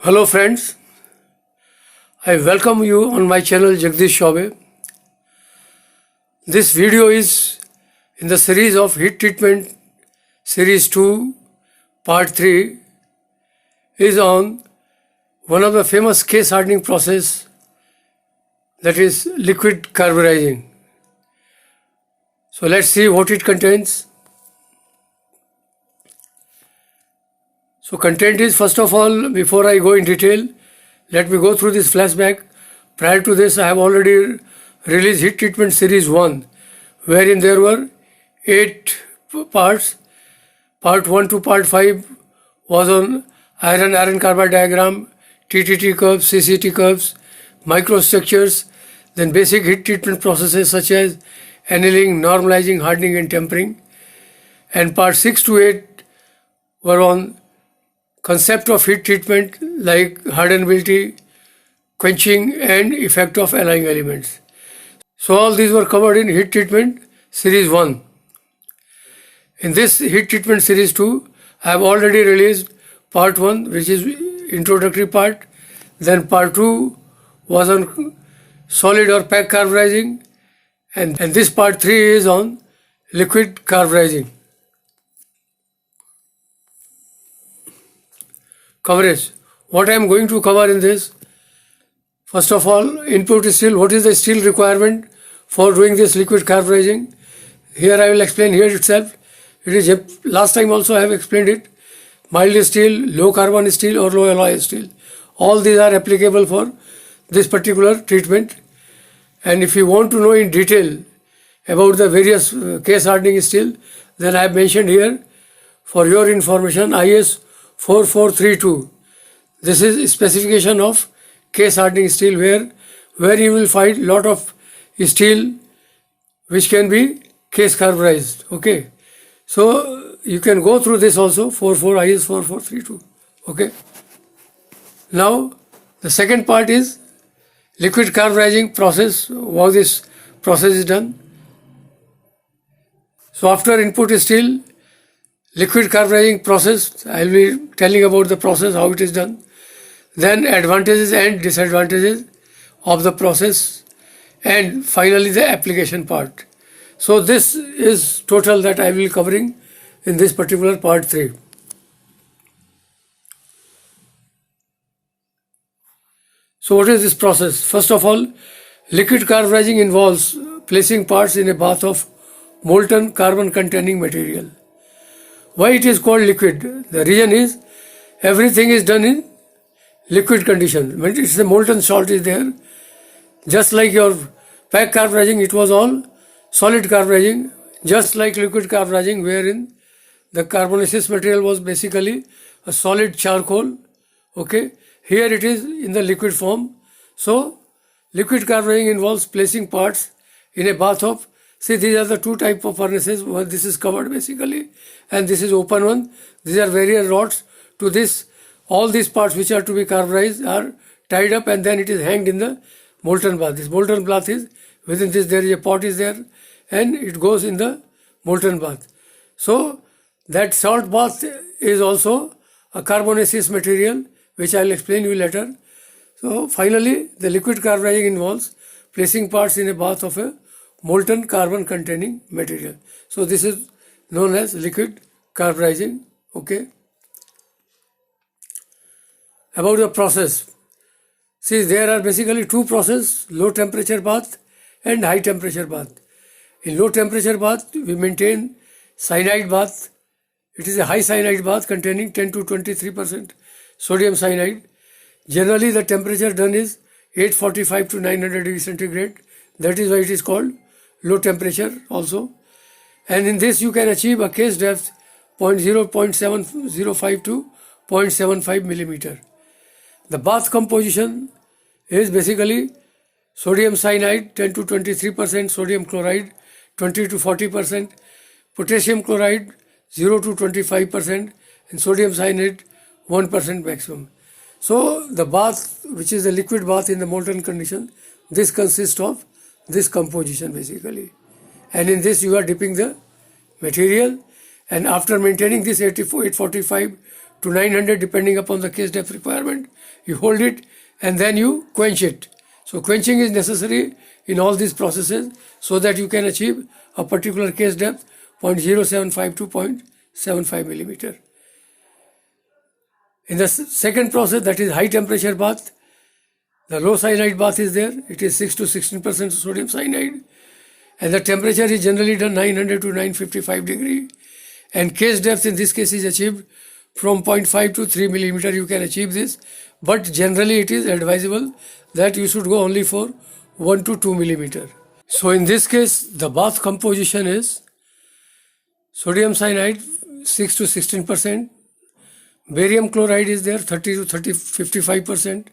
Hello friends, I welcome you on my channel JAGDISH. This video is in the series of heat treatment series 2 part 3 is on one of the famous case hardening process, that is liquid carburizing. So let's see what it contains. So content is, first of all, before I go in detail, let me go through this flashback. Prior to this, I have already released heat treatment series 1, wherein there were 8 parts. Part 1 to part 5 was on iron carbide diagram, TTT curves, CCT curves, microstructures, then basic heat treatment processes such as annealing, normalizing, hardening and tempering. And part 6 to 8 were on concept of heat treatment like hardenability, quenching and effect of alloying elements. So all these were covered in heat treatment series 1. In this heat treatment series 2, I have already released part 1, which is introductory part. Then part 2 was on solid or pack carburizing, and this part 3 is on liquid carburizing. Coverage. What I am going to cover in this, first of all, input steel. What is the steel requirement for doing this liquid carburizing? Here I will explain here itself. It is, last time also I have explained it. Mild steel, low carbon steel or low alloy steel. All these are applicable for this particular treatment. And if you want to know in detail about the various case hardening steel, then I have mentioned here for your information IS 4432. This is specification of case hardening steel, where you will find lot of steel which can be case carburized. Okay, so you can go through this also, IS 4432. Okay. Now the second part is liquid carburizing process, how this process is done. So after input steel, liquid carburizing process, I will be telling about the process, how it is done. Then advantages and disadvantages of the process, and finally the application part. So this is total that I will be covering in this particular part 3. So what is this process? First of all, liquid carburizing involves placing parts in a bath of molten carbon containing material. Why it is called liquid? The reason is everything is done in liquid condition. When it's the molten salt is there, just like your pack carburizing, it was all solid carburizing, just like liquid carburizing, wherein the carbonaceous material was basically a solid charcoal. Okay, here it is in the liquid form. So liquid carburizing involves placing parts in a bath of, see, these are the two type of furnaces. One, this is covered basically, and this is open one. These are various rods. To this, all these parts which are to be carburized are tied up, and then it is hanged in the molten bath. This molten bath is, within this there is a pot is there, and it goes in the molten bath. So that salt bath is also a carbonaceous material, which I will explain you later. So finally, the liquid carburizing involves placing parts in a bath of a molten carbon containing material. So this is known as liquid carburizing. Okay. About the process. See, there are basically two processes, low temperature bath and high temperature bath. In low temperature bath, we maintain cyanide bath. It is a high cyanide bath containing 10 to 23% sodium cyanide. Generally, the temperature done is 845 to 900 degrees centigrade. That is why it is called low temperature also. And in this you can achieve a case depth 0.705 to 0.75 millimeter. The bath composition is basically sodium cyanide 10 to 23%, sodium chloride 20 to 40%, potassium chloride 0 to 25%, and sodium cyanide 1% maximum. So the bath, which is a liquid bath in the molten condition, this consists of this composition basically. And in this you are dipping the material, and after maintaining this 845 to 900 depending upon the case depth requirement, you hold it and then you quench it. So quenching is necessary in all these processes so that you can achieve a particular case depth 0.075 to 0.75 millimeter. In the second process, that is high temperature bath, the low cyanide bath is there. It is 6 to 16% sodium cyanide, and the temperature is generally done 900 to 955 degree, and case depth in this case is achieved from 0.5 to 3 millimeter. You can achieve this, but generally it is advisable that you should go only for 1 to 2 millimeter. So in this case, the bath composition is sodium cyanide 6 to 16%, barium chloride is there 30 to 55%,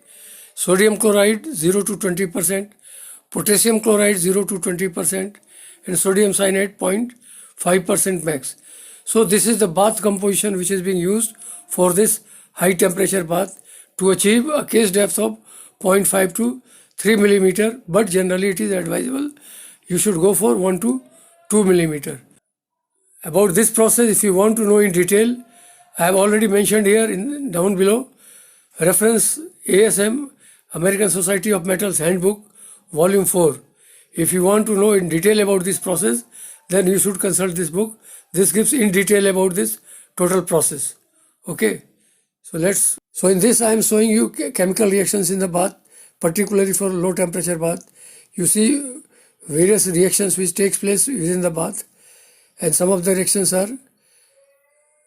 sodium chloride 0 to 20%, potassium chloride 0 to 20%, and sodium cyanide 0.5% max. So this is the bath composition which is being used for this high temperature bath to achieve a case depth of 0.5 to 3 millimeter, but generally it is advisable you should go for 1 to 2 millimeter. About this process, if you want to know in detail, I have already mentioned here down below, reference ASM, American Society of Metals Handbook, Volume 4. If you want to know in detail about this process, then you should consult this book. This gives in detail about this total process. Okay. So in this I am showing you chemical reactions in the bath, particularly for low temperature bath. You see various reactions which takes place within the bath, and some of the reactions are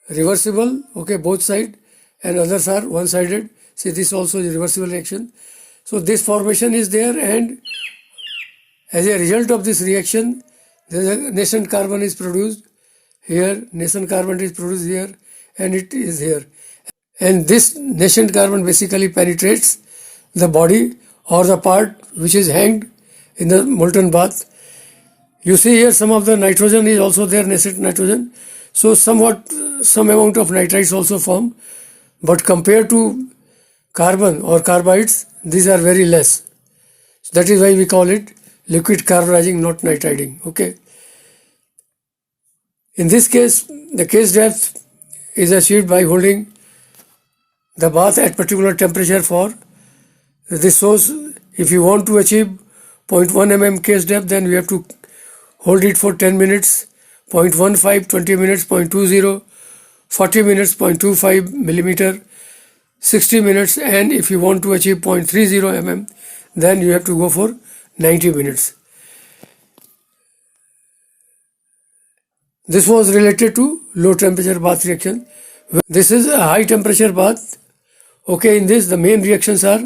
reversible, okay, both sides, and others are one-sided. See, this also is a reversible reaction. So this formation is there, and as a result of this reaction, the nascent carbon is produced here, nascent carbon is produced here, and it is here. And this nascent carbon basically penetrates the body or the part which is hanged in the molten bath. You see here some of the nitrogen is also there, nascent nitrogen. So some amount of nitrites also form, but compared to carbon or carbides, these are very less. So that is why we call it liquid carburizing, not nitriding. Okay. In this case, the case depth is achieved by holding the bath at particular temperature for this shows. If you want to achieve 0.1 mm case depth, then you have to hold it for 10 minutes, 0.15 20 minutes, 0.20 40 minutes, 0.25 millimeter 60 minutes, and if you want to achieve 0.30 mm, then you have to go for 90 minutes. This was related to low temperature bath reaction. This is a high temperature bath. Okay, in this the main reactions are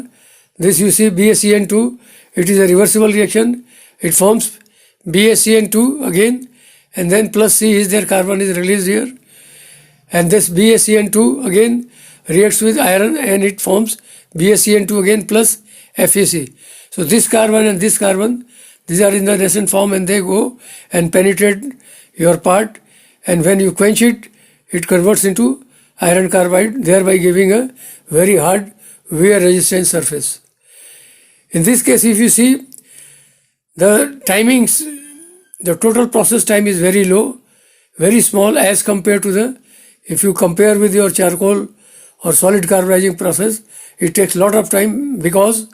this. You see BaCN2, it is a reversible reaction. It forms BaCN2 again, and then plus C is there, carbon is released here, and this BaCN2 again reacts with iron and it forms BaCN2 again plus FeC. So this carbon and this carbon, these are in the nascent form, and they go and penetrate your part, and when you quench it, it converts into iron carbide, thereby giving a very hard wear resistant surface. In this case, if you see the timings, the total process time is very low, very small as compared to the, if you compare with your charcoal or solid carburizing process, it takes a lot of time, because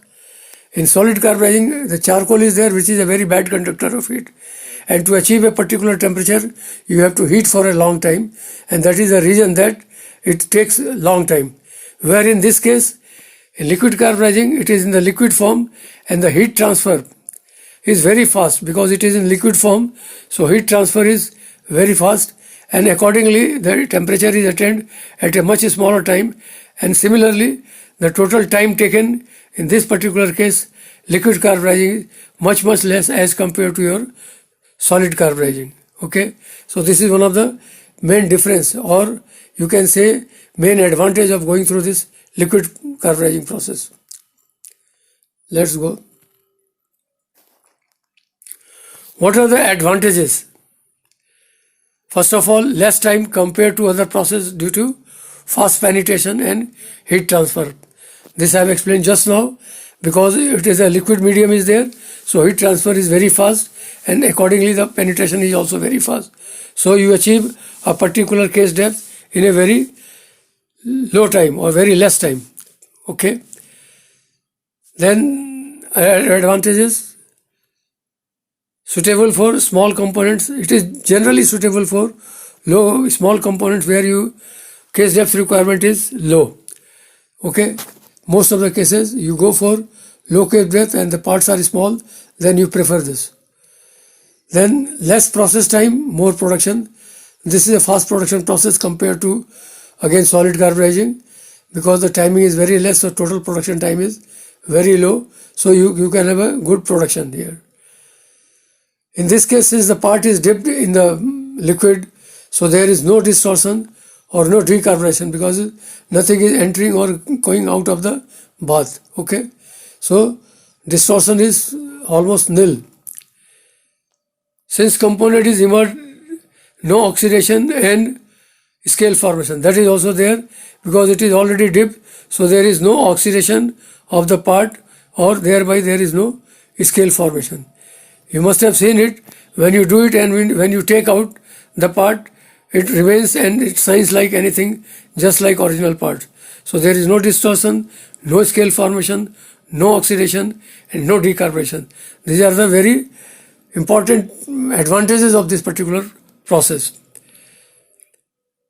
in solid carburizing the charcoal is there, which is a very bad conductor of heat, and to achieve a particular temperature you have to heat for a long time, and that is the reason that it takes a long time. Where in this case, in liquid carburizing, it is in the liquid form, and the heat transfer is very fast because it is in liquid form. So heat transfer is very fast, and accordingly the temperature is attained at a much smaller time. And similarly, the total time taken in this particular case, liquid carburizing, is much less as compared to your solid carburizing. Okay, so this is one of the main difference, or you can say main advantage of going through this liquid carburizing process. Let's go. What are the advantages? First of all, less time compared to other processes due to fast penetration and heat transfer. This I have explained just now, because it is a liquid medium is there, so heat transfer is very fast, and accordingly the penetration is also very fast. So you achieve a particular case depth in a very low time or very less time. Okay. Then advantages: suitable for small components. It is generally suitable for small components where you case depth requirement is low. Okay, most of the cases you go for low case depth and the parts are small, then you prefer this. Then less process time, more production. This is a fast production process compared to again solid carburizing, because the timing is very less, so total production time is very low, so you can have a good production here. In this case, since the part is dipped in the liquid, so there is no distortion or no decarburization, because nothing is entering or going out of the bath. Okay, so distortion is almost nil. Since component is immersed, no oxidation and scale formation, that is also there, because it is already dipped, so there is no oxidation of the part, or thereby there is no scale formation. You must have seen it when you do it, and when you take out the part, it remains and it shines like anything, just like original part. So there is no distortion, no scale formation, no oxidation, and no decarburization. These are the very important advantages of this particular process.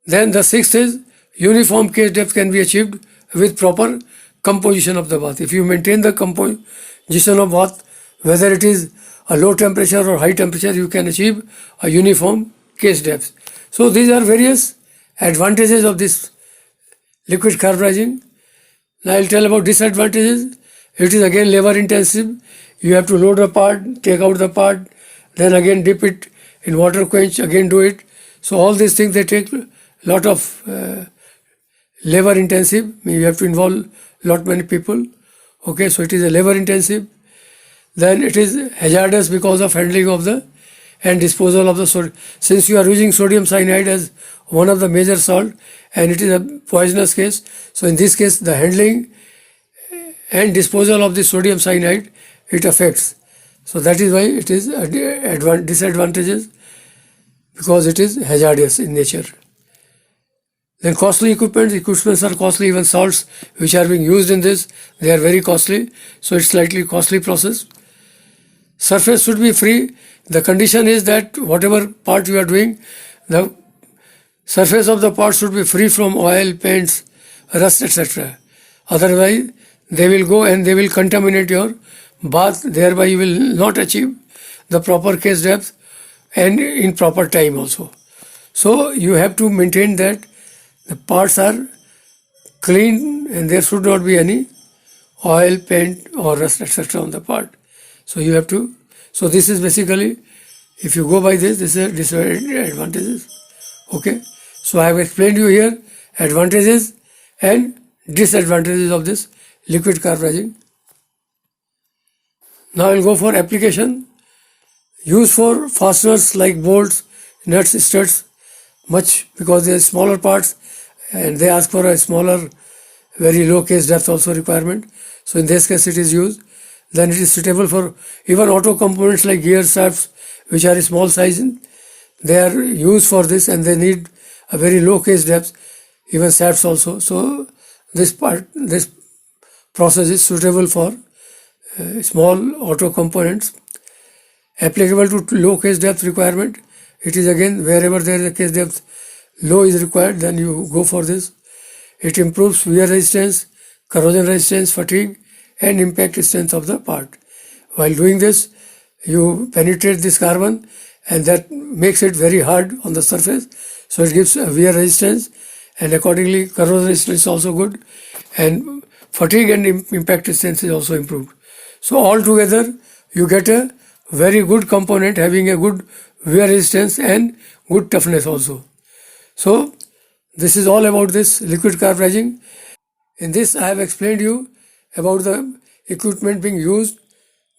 Then the sixth is uniform case depth can be achieved with proper composition of the bath. If you maintain the composition of bath, whether it is a low temperature or high temperature, you can achieve a uniform case depth. So these are various advantages of this liquid carburizing. Now I'll tell about disadvantages. It is again labor intensive. You have to load the part, take out the part, then again dip it in water quench, again do it. So all these things, they take lot of labor intensive. You have to involve lot many people. Okay, so it is a labor intensive. Then it is hazardous because of handling of the and disposal of the sodium. Since you are using sodium cyanide as one of the major salt, and it is a poisonous case, so in this case the handling and disposal of the sodium cyanide, it affects. So that is why it is disadvantages, because it is hazardous in nature. Then costly equipments are costly. Even salts which are being used in this, they are very costly, so it's slightly costly process. Surface should be free. The condition is that whatever part you are doing, the surface of the part should be free from oil, paints, rust, etc. Otherwise they will go and they will contaminate your bath, thereby you will not achieve the proper case depth and in proper time also. So you have to maintain that the parts are clean and there should not be any oil, paint or rust, etc. on the part. So you have to, so this is basically, if you go by this is disadvantages. Okay, so I have explained you here advantages and disadvantages of this liquid carburizing. Now I will go for application. Used for fasteners like bolts, nuts, studs, much, because they are smaller parts and they ask for a smaller, very low case depth also requirement. So in this case it is used. Then it is suitable for even auto components like gear shafts, which are small size. They are used for this and they need a very low case depth, even shafts also. So this process is suitable for small auto components. Applicable to low case depth requirement. It is again wherever there is a case depth low is required, then you go for this. It improves wear resistance, corrosion resistance, fatigue and impact strength of the part. While doing this, you penetrate this carbon and that makes it very hard on the surface. So it gives a wear resistance and accordingly corrosion resistance is also good, and fatigue and impact strength is also improved. So altogether you get a very good component having a good wear resistance and good toughness also. So this is all about this liquid carburizing. In this I have explained you about the equipment being used,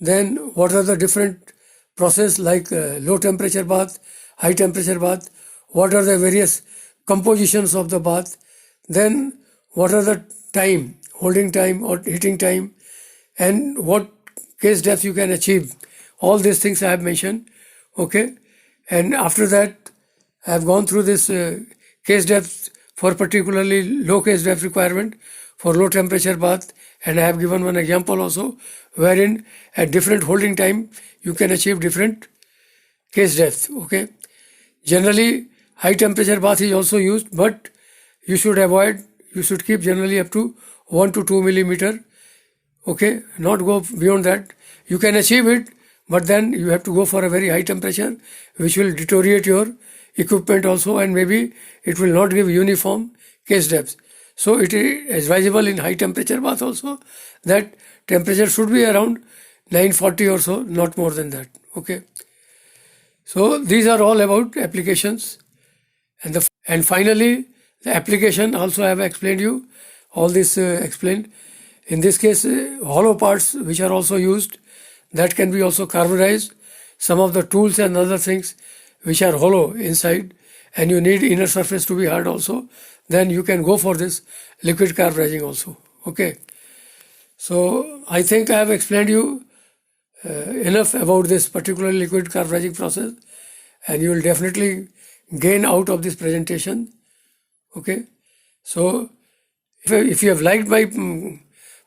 then what are the different process like low temperature bath, high temperature bath, what are the various compositions of the bath, then what are the time, holding time or heating time, and what case depth you can achieve. All these things I have mentioned. Okay, and after that I have gone through this case depth for particularly low case depth requirement for low temperature bath, and I have given one example also wherein at different holding time you can achieve different case depth. Okay, generally high temperature bath is also used, but you should keep generally up to 1 to 2 millimeter. Okay, not go beyond that. You can achieve it, but then you have to go for a very high temperature, which will deteriorate your equipment also, and maybe it will not give uniform case depth. So it is advisable in high temperature bath also that temperature should be around 940 or so, not more than that. Okay. So these are all about applications, and finally the application also I have explained you all this explained. In this case, hollow parts which are also used, that can be also carburized. Some of the tools and other things which are hollow inside, and you need inner surface to be hard also, then you can go for this liquid carburizing also. Okay. So I think I have explained you enough about this particular liquid carburizing process, and you will definitely gain out of this presentation. Okay. So if you have liked my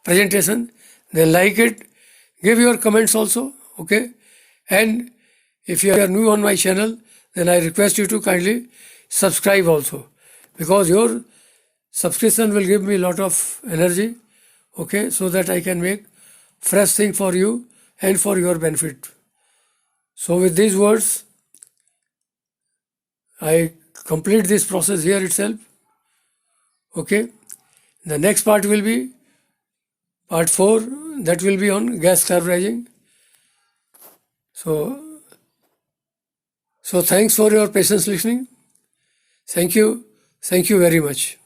presentation, then like it, give your comments also. Okay. And if you are new on my channel, then I request you to kindly subscribe also, because your subscription will give me a lot of energy. Okay, so that I can make fresh thing for you and for your benefit. So with these words, I complete this process here itself. Okay, the next part will be part 4, that will be on gas carburizing. So thanks for your patience listening. Thank you very much.